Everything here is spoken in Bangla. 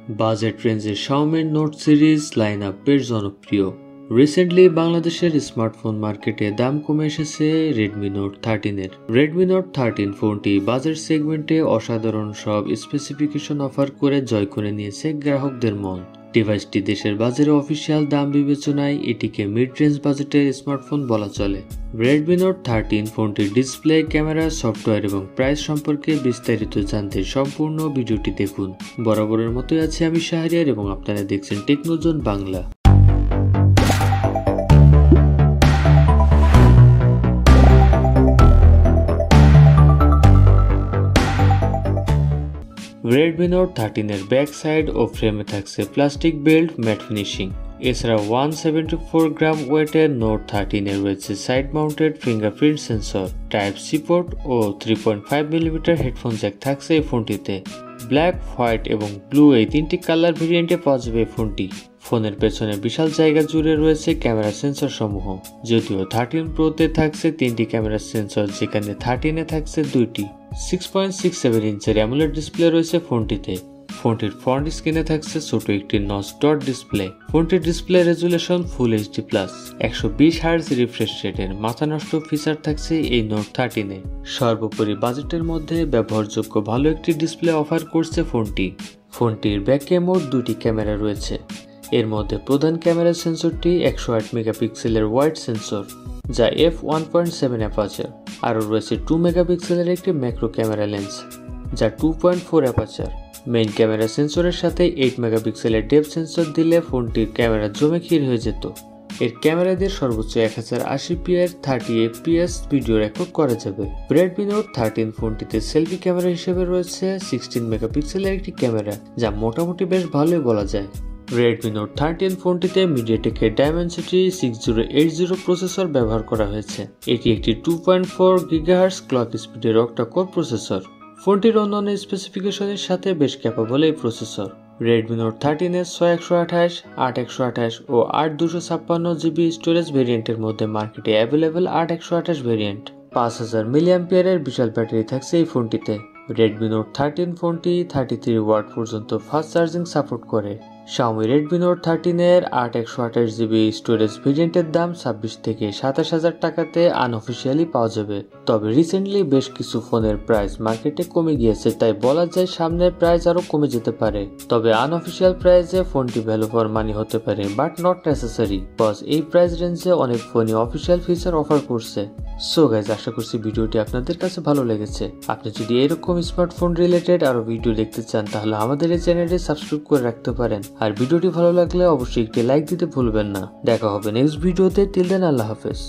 বাজেট রেঞ্জে Xiaomi Note series line up বেশ জনপ্রিয়। রিসেন্টলি বাংলাদেশের স্মার্টফোন মার্কেটে দাম কমে এসেছে Redmi Note 13 এর। Redmi Note 13 ফোনটি বাজেট সেগমেন্টে অসাধারণ সব স্পেসিফিকেশন অফার করে জয় করে নিয়েছে গ্রাহকদের মন। ডিভাইসটি দেশের বাজারে অফিসিয়াল দাম বিবেচনায় এটিকে মিড রেঞ্জ বাজেটের স্মার্টফোন বলা চলে। Redmi Note 13 ফোনটির ডিসপ্লে, ক্যামেরা, সফটওয়্যার এবং প্রাইস সম্পর্কে বিস্তারিত জানতে সম্পূর্ণ ভিডিওটি দেখুন। বরাবরের মতোই আছি আমি শাহরিয়ার এবং আপনারা দেখছেন টেকনোজন বাংলা। Redmi Note 13 এর ব্যাক সাইড ও ফ্রেমে থাকছে প্লাস্টিক বিল্ড ম্যাট ফিনিশিং। এছাড়া 174 গ্রাম ওয়েটের Note 13 এ রয়েছে side mounted fingerprint sensor, type C port ও 3.5 মিলিমিটার হেডফোন জ্যাক থাকছে এই ফোনটিতে। ব্ল্যাক, হোয়াইট এবং ব্লু এই তিনটি কালার ভেরিয়েন্টে পাওয়া যাবে এই ফোনটি। ফোনের পেছনে বিশাল জায়গা জুড়ে রয়েছে ক্যামেরা সেন্সর সমূহ। যদিও 13 প্রোতে থাকছে 3টি ক্যামেরা সেন্সর, যেখানে 13 এ থাকছে 2টি। 6.67 ইঞ্চের অ্যামোলেড ডিসপ্লে রয়েছে ফোনটিতে। ফোনটির ফ্রন্ট স্ক্রিনে থাকছে ছোট একটি নচ ডট ডিসপ্লে। ফোনটির display resolution full HD plus. 120 hertz refresh রেটের মাথা নষ্ট ফিচার থাকছে এই Note 13 এ। সর্বোপরি বাজেটের মধ্যে ব্যবহারযোগ্য ভালো একটি ডিসপ্লে অফার করছে ফোনটি। ফোনটির ব্যাক ক্যামেরার 2টি ক্যামেরা রয়েছে। এর মধ্যে প্রধান ক্যামেরা সেন্সরটি 108 মেগাপিক্সেলের ওয়াইড সেন্সর, যা f1.7 অ্যাপারচার। আরও রয়েছে 2 মেগাপিক্সেলের একটি ম্যাক্রো ক্যামেরা লেন্স, যা 2.4 অ্যাপারচার। মেইন ক্যামেরা সেন্সরের সাথে 8 মেগাপিক্সেলের ডেপথ সেন্সর দিলে ফোনটির ক্যামেরা জমে ক্ষীর হয়ে যেত। এর ক্যামেরা দিয়ে সর্বোচ্চ 1080p এর 30 fps ভিডিও রেকর্ড করা যাবে। Redmi Note 13 ফোনটিতে সেলফি ক্যামেরা হিসেবে রয়েছে 16 মেগাপিক্সেলের একটি ক্যামেরা, যা মোটামুটি বেশ ভালোই বলা যায়। Redmi Note 13 ফোনটিতে Mediatek Dimensity 6080 প্রসেসর ব্যবহার করা হয়েছে। এটি একটি 2.4 GHz ক্লক স্পিডের অক্টা-কোর প্রসেসর। ফোনটির অন্যান্য স্পেসিফিকেশনের সাথে বেশ ক্যাপাবল এই প্রসেসর। Redmi Note 13 এর 6128, 8128 ও 8256 GB স্টোরেজ ভেরিয়েন্টের মধ্যে মার্কেটে অ্যাভেলেবল 8128 ভেরিয়েন্ট। 5000 mAh এর বিশাল ব্যাটারি থাকছে এই ফোনটিতে। Redmi Note 13 ফোনটি 33 ওয়াট পর্যন্ত ফাস্ট চার্জিং সাপোর্ট করে। Xiaomi Redmi Note 13 এর 8128 GB স্টোরেজ ভেরিয়েন্টের দাম 26 থেকে 27000 টাকাতে আনঅফিশিয়ালি পাওয়া যাবে। তবে রিসেন্টলি বেশ কিছু ফোনের প্রাইস মার্কেটে কমে গিয়েছে, তাই বলা যায় সামনের প্রাইস আরো কমে যেতে পারে। তবে আনঅফিশিয়াল প্রাইসে ফোনটি ভ্যালু ফর মানি হতে পারে, বাট নট নেসেসারি, কজ এই প্রাইস রেঞ্জে অনেক ফোনই অফিশিয়াল ফিচার অফার করছে। সো গাইজ, আশা করছি ভিডিওটি আপনাদের কাছে ভালো লেগেছে। আপনি যদি এরকম স্মার্টফোন রিলেটেড আরো ভিডিও দেখতে চান, তাহলে আমাদের এই চ্যানেলটি সাবস্ক্রাইব করে রাখতে পারেন। আর ভিডিওটি ভালো লাগলে অবশ্যই একটি লাইক দিতে ভুলবেন না। দেখা হবে নেক্সট ভিডিওতে। টিল দেন, আল্লাহ হাফেজ।